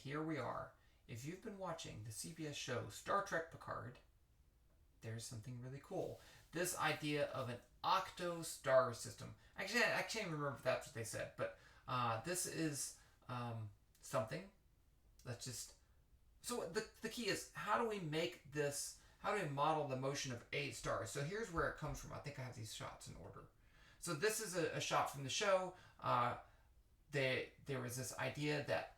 here we are. If you've been watching the CBS show Star Trek Picard, there's something really cool. This idea of an octo star system. Actually, I can't even remember if that's what they said, but this is something. Let's just. So the key is, how do we make this? How do we model the motion of 8 stars? So here's where it comes from. I think I have these shots in order. So this is a shot from the show. There was this idea that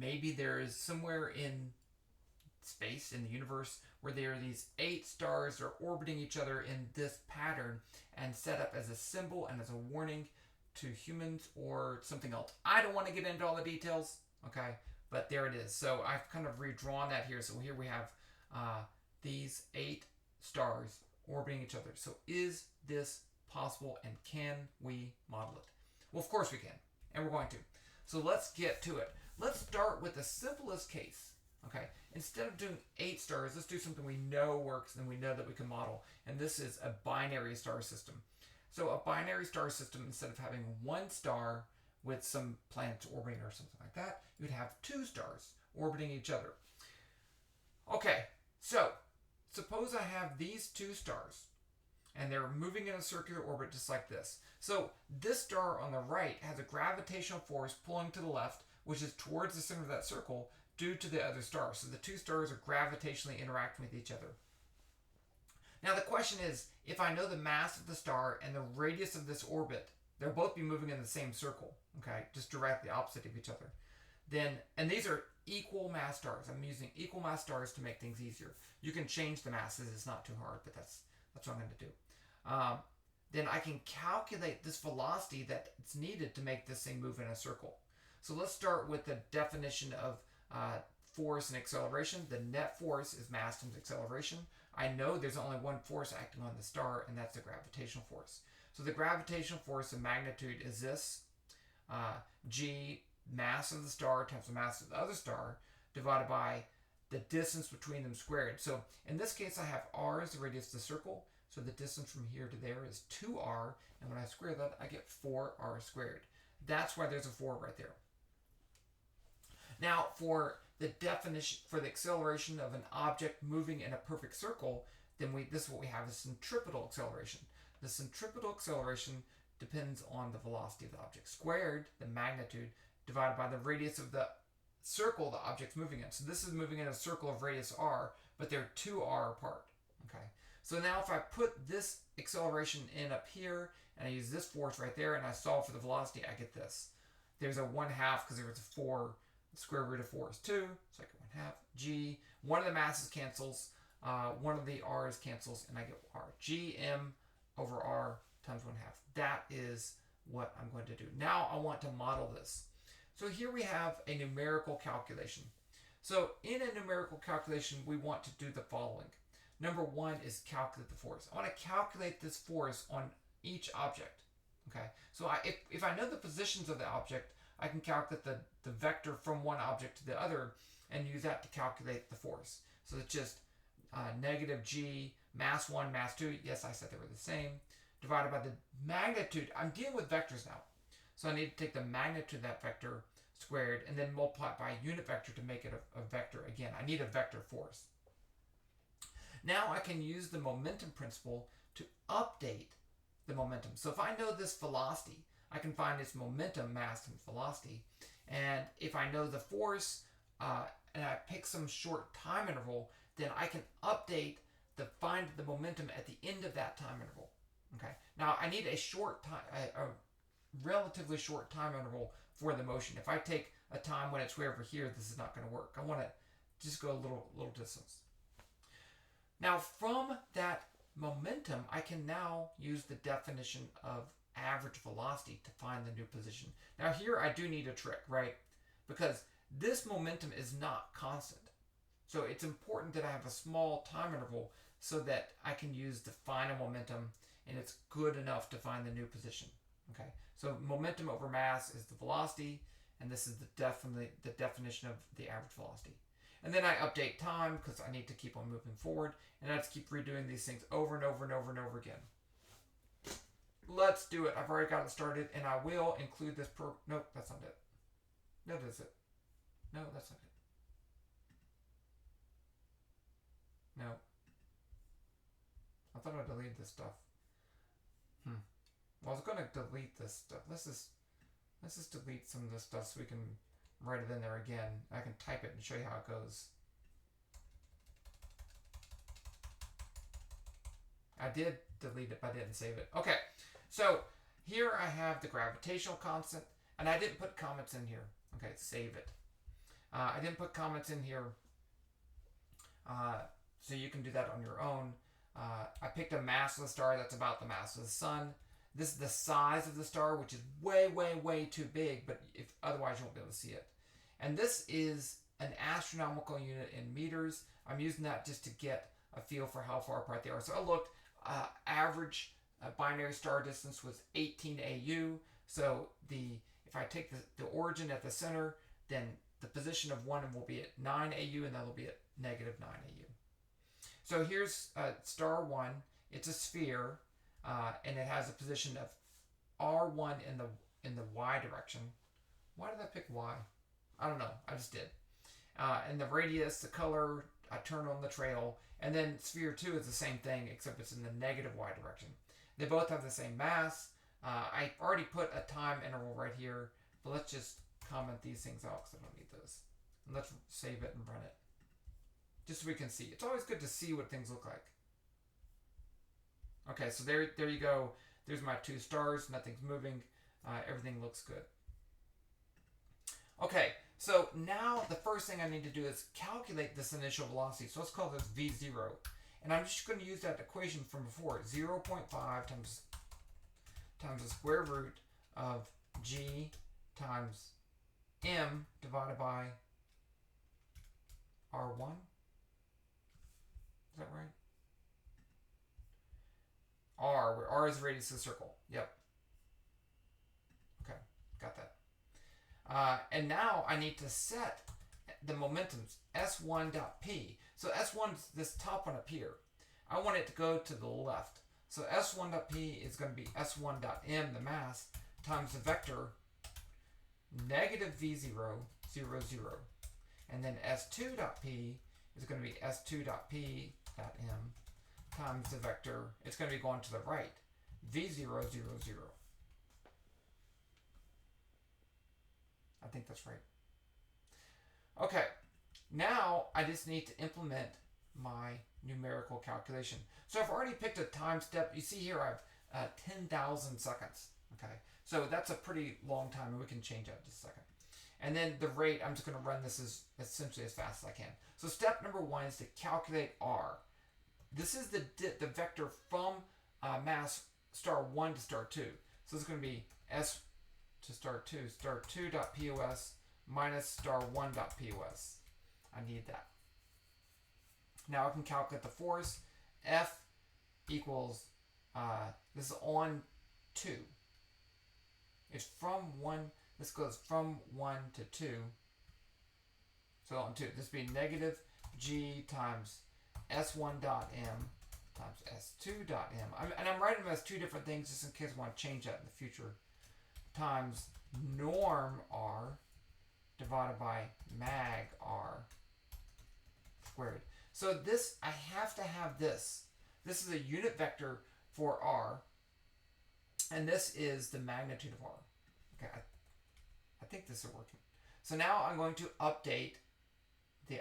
maybe there is somewhere in space, in the universe, where there are these 8 stars that are orbiting each other in this pattern and set up as a symbol and as a warning to humans or something else. I don't want to get into all the details, okay? But there it is. So I've kind of redrawn that here. So here we have these 8 stars orbiting each other. So is this possible, and can we model it? Well, of course we can, and we're going to. So let's get to it. Let's start with the simplest case. Okay, instead of doing 8 stars, let's do something we know works and we know that we can model. And this is a binary star system. So a binary star system, instead of having 1 star with some planets orbiting or something like that, you'd have 2 stars orbiting each other. Okay, so suppose I have these 2 stars and they're moving in a circular orbit just like this. So this star on the right has a gravitational force pulling to the left, which is towards the center of that circle, due to the other star. So the 2 stars are gravitationally interacting with each other. Now the question is, if I know the mass of the star and the radius of this orbit, they'll both be moving in the same circle, okay, just directly opposite of each other. Then, and these are equal mass stars. I'm using equal mass stars to make things easier. You can change the masses, it's not too hard, but that's what I'm going to do. Then I can calculate this velocity that's needed to make this thing move in a circle. So let's start with the definition of force and acceleration. The net force is mass times acceleration. I know there's only one force acting on the star, and that's the gravitational force. So the gravitational force of magnitude is this, g, mass of the star times the mass of the other star, divided by the distance between them squared. So in this case, I have r as the radius of the circle. So the distance from here to there is 2r, and when I square that, I get 4r squared. That's why there's a 4 right there. Now, for the definition, for the acceleration of an object moving in a perfect circle, then this is what we have is centripetal acceleration. The centripetal acceleration depends on the velocity of the object squared, the magnitude, divided by the radius of the circle the object's moving in. So this is moving in a circle of radius r, but they're 2r apart. Okay. So now if I put this acceleration in up here, and I use this force right there, and I solve for the velocity, I get this. There's a 1/2 because there was a 4. The square root of 4 is 2, so I get 1/2 g. One of the masses cancels, one of the r's cancels, and I get r. Gm over r times 1/2. That is what I'm going to do. Now I want to model this. So here we have a numerical calculation. So in a numerical calculation, we want to do the following. Number 1 is calculate the force. I want to calculate this force on each object. Okay, so if I know the positions of the object, I can calculate the vector from one object to the other and use that to calculate the force. So it's just negative g, mass 1, mass 2, yes, I said they were the same, divided by the magnitude. I'm dealing with vectors now. So I need to take the magnitude of that vector squared and then multiply it by a unit vector to make it a vector again. I need a vector force. Now I can use the momentum principle to update the momentum. So if I know this velocity, I can find its momentum, mass times velocity. And if I know the force, and I pick some short time interval, then I can find the momentum at the end of that time interval. Okay. Now I need a relatively short time interval for the motion. If I take a time when it's way over here, this is not going to work. I want to just go a little distance. Now from that momentum, I can now use the definition of average velocity to find the new position. Now here I do need a trick, right? Because this momentum is not constant. So it's important that I have a small time interval so that I can use the final momentum and it's good enough to find the new position. Okay, so momentum over mass is the velocity, and this is the definition of the average velocity. And then I update time because I need to keep on moving forward, and I just keep redoing these things over and over and over and over again. Let's do it. I've already got it started, and I will include this nope, that's not it. That is it. No, that's not it. No. I thought I deleted this stuff. Well, I was going to delete this stuff. Let's just delete some of this stuff so we can write it in there again. I can type it and show you how it goes. I did delete it, but I didn't save it. Okay, so here I have the gravitational constant, and I didn't put comments in here. Okay, save it. I didn't put comments in here, so you can do that on your own. I picked a mass of the star that's about the mass of the sun. This is the size of the star, which is way, way, way too big, but if otherwise you won't be able to see it. And this is an astronomical unit in meters. I'm using that just to get a feel for how far apart they are. So I looked, average binary star distance was 18 AU. So if I take the origin at the center, then the position of one will be at 9 AU, and that will be at negative 9 AU. So here's star 1. It's a sphere, and it has a position of R1 in the Y direction. Why did I pick Y? I don't know. I just did. And the radius, the color, I turn on the trail. And then sphere 2 is the same thing, except it's in the negative Y direction. They both have the same mass. I already put a time interval right here, but let's just comment these things out because I don't need those. And let's save it and run it, just so we can see. It's always good to see what things look like. Okay, so there you go. There's my 2 stars. Nothing's moving. Everything looks good. Okay, so now the first thing I need to do is calculate this initial velocity. So let's call this V0. And I'm just going to use that equation from before. 0.5 times the square root of g times m divided by r1. Is that right? Where r is the radius of the circle. Yep. Okay, got that. And now I need to set the momentums, S1.p. So S1 is this top one up here. I want it to go to the left. So S1.p is going to be S1.m, the mass, times the vector negative V0, 0, 0. And then S2.p is going to be S2.p.m times the vector, it's going to be going to the right, V0, 0, 0. I think that's right. Okay, now I just need to implement my numerical calculation. So I've already picked a time step. You see here I have 10,000 seconds. Okay, so that's a pretty long time, and we can change that in just a second. And then the rate, I'm just going to run this as essentially as fast as I can. So step number 1 is to calculate R. This is the vector from mass star 1 to star 2. So it's going to be S to star 2, star 2.pos minus star 1.pos. I need that. Now I can calculate the force. F equals, this is on 2. It's from 1, this goes from 1 to 2. So on 2, this would be negative g times S1.m times S2.m. And I'm writing them as 2 different things just in case I want to change that in the future. Times norm R divided by mag R squared. So this, I have to have this. This is a unit vector for R, and this is the magnitude of R. Okay, I think this is working. So now I'm going to update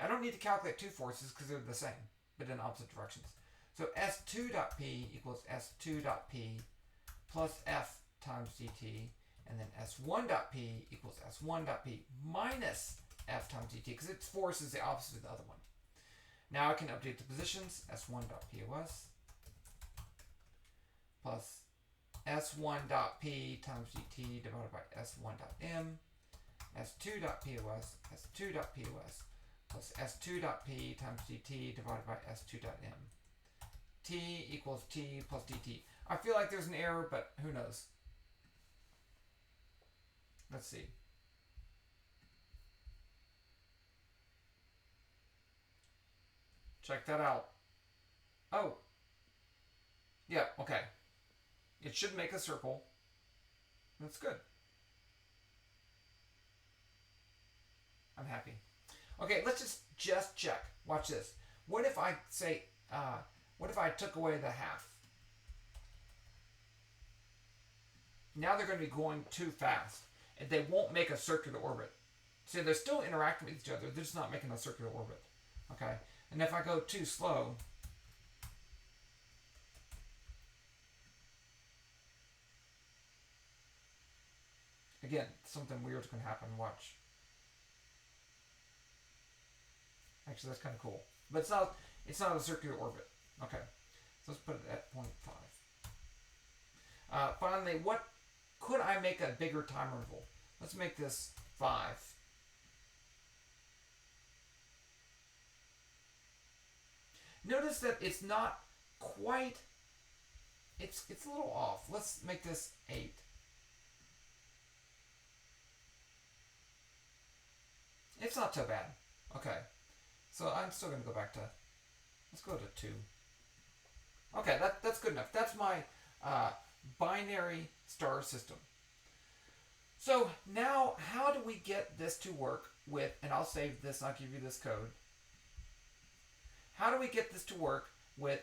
I don't need to calculate 2 forces because they're the same, but in opposite directions. So S2.p equals S2.p plus F times dt, and then S1.p equals S1.p minus F times dt, because its force is the opposite of the other one. Now I can update the positions, S1.pos plus S1.p times dt divided by S1.m, S2.pos, S2.pos, plus S2.p times dt divided by S2.m. T equals T plus dt. I feel like there's an error, but who knows? Let's see. Check that out. Oh. Yeah, okay. It should make a circle. That's good. I'm happy. Okay, let's just check. Watch this. What if I say, what if I took away the half? Now they're going to be going too fast, and they won't make a circular orbit. See, they're still interacting with each other. They're just not making a circular orbit. Okay, and if I go too slow, again, something weird's going to happen. Watch. Actually, that's kind of cool, but it's not a circular orbit. Okay, so let's put it at 0.5. Finally, what could I make a bigger time interval? Let's make this 5. Notice that it's not quite. It's a little off. Let's make this 8. It's not so bad. Okay. So I'm still going to go back to, let's go to 2. Okay, that's good enough. That's my binary star system. So now how do we get this to work with, and I'll save this and I'll give you this code. How do we get this to work with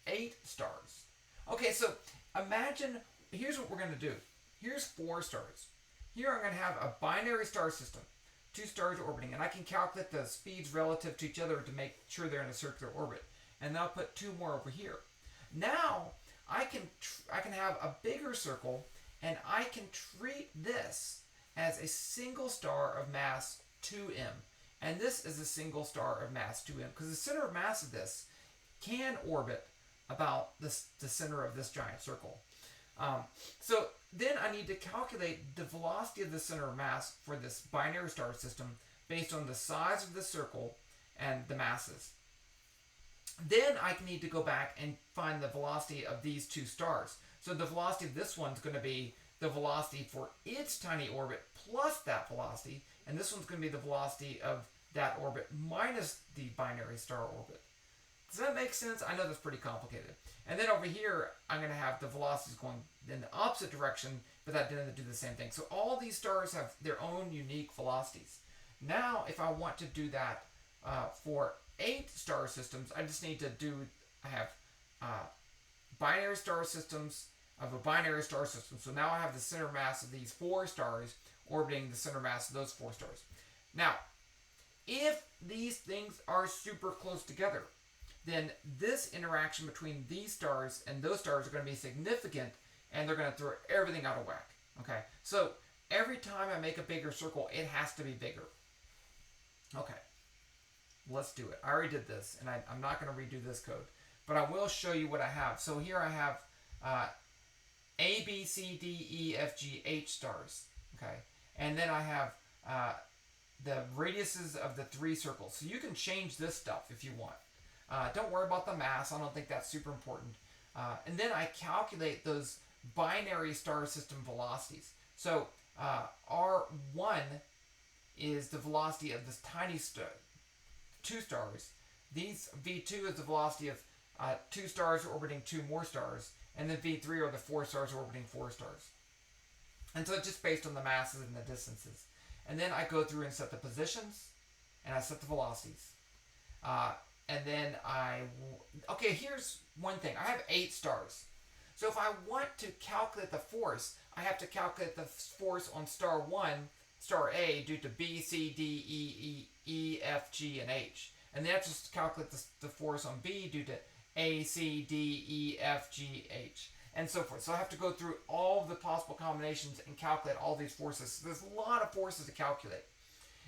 8 stars? Okay, so imagine, here's what we're going to do. Here's 4 stars. Here I'm going to have a binary star system. 2 stars orbiting, and I can calculate the speeds relative to each other to make sure they're in a circular orbit. And then I'll put 2 more over here. Now I can have a bigger circle, and I can treat this as a single star of mass 2m, and this is a single star of mass 2m, because the center of mass of this can orbit about the center of this giant circle. So then I need to calculate the velocity of the center of mass for this binary star system based on the size of the circle and the masses. Then I need to go back and find the velocity of these 2 stars. So the velocity of this one's going to be the velocity for its tiny orbit plus that velocity, and this one's going to be the velocity of that orbit minus the binary star orbit. Does that make sense? I know that's pretty complicated. And then over here, I'm going to have the velocities going in the opposite direction, but that didn't do the same thing. So all these stars have their own unique velocities. Now, if I want to do that for 8 star systems, I just need to I have binary star systems of a binary star system. So now I have the center mass of these 4 stars orbiting the center mass of those 4 stars. Now, if these things are super close together, then this interaction between these stars and those stars are going to be significant, and they're going to throw everything out of whack. Okay, so every time I make a bigger circle, it has to be bigger. Okay, let's do it. I already did this, and I'm not going to redo this code, but I will show you what I have. So here I have A, B, C, D, E, F, G, H stars. Okay, and then I have the radiuses of the 3 circles. So you can change this stuff if you want. Don't worry about the mass. I don't think that's super important. And then I calculate those binary star system velocities. So R1 is the velocity of this tiny 2 stars. These V2 is the velocity of 2 stars orbiting 2 more stars. And then V3 are the 4 stars orbiting 4 stars. And so it's just based on the masses and the distances. And then I go through and set the positions, and I set the velocities. And then okay, here's one thing. I have 8 stars. So if I want to calculate the force, I have to calculate the force on star 1, star A, due to B, C, D, E, F, G, and H. And then I have to calculate the force on B due to A, C, D, E, F, G, H, and so forth. So I have to go through all of the possible combinations and calculate all these forces. So there's a lot of forces to calculate.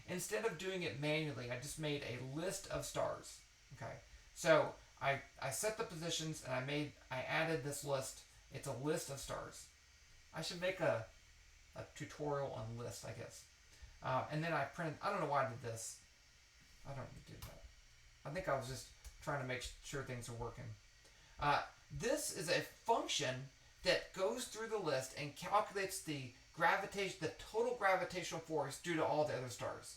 Instead of doing it manually, I just made a list of stars. Okay, so I set the positions, and I added this list. It's a list of stars. I should make a tutorial on list, I guess. And then I printed. I don't know why I did this. I don't need to do that. I think I was just trying to make sure things are working. This is a function that goes through the list and calculates the total gravitational force due to all the other stars.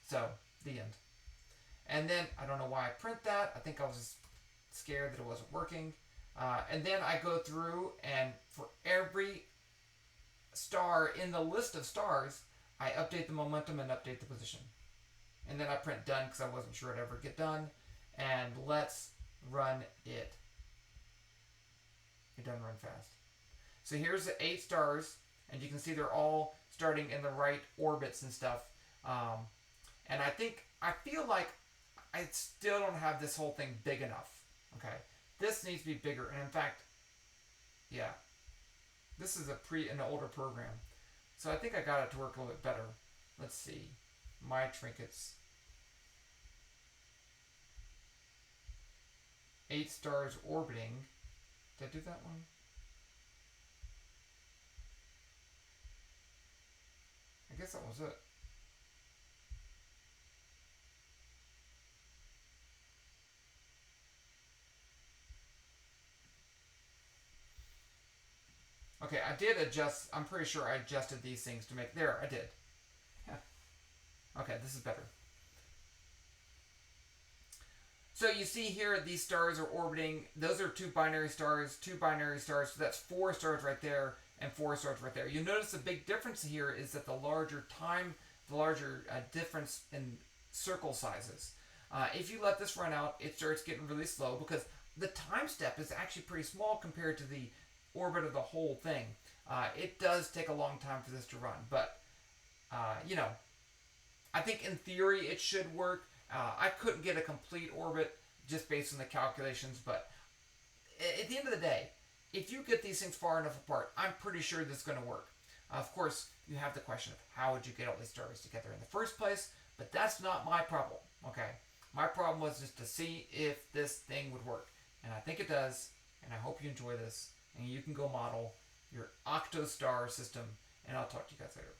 So the end. And then I don't know why I print that. I think I was just scared that it wasn't working. And then I go through, and for every star in the list of stars, I update the momentum and update the position. and then I print done because I wasn't sure it'd ever get done. And let's run it. It doesn't run fast. So here's the 8 stars, and you can see they're all starting in the right orbits and stuff. And I feel like I still don't have this whole thing big enough. Okay, this needs to be bigger, and in fact, yeah, this is an older program, so I think I got it to work a little bit better. Let's see, my trinkets. 8 stars orbiting. Did I do that one? I guess that was it. Okay, I did adjust. I'm pretty sure I adjusted these things to make. There, I did. Yeah. Okay, this is better. So you see here, these stars are orbiting. Those are 2 binary stars, 2 binary stars. So that's 4 stars right there and 4 stars right there. You'll notice the big difference here is that the larger difference in circle sizes. If you let this run out, it starts getting really slow because the time step is actually pretty small compared to the orbit of the whole thing. It does take a long time for this to run, but I think in theory it should work. I couldn't get a complete orbit just based on the calculations, but at the end of the day, if you get these things far enough apart, I'm pretty sure this is going to work. Of course, you have the question of how would you get all these stars together in the first place, but that's not my problem, okay? My problem was just to see if this thing would work, and I think it does, and I hope you enjoy this, and you can go model your octo-star system, and I'll talk to you guys later.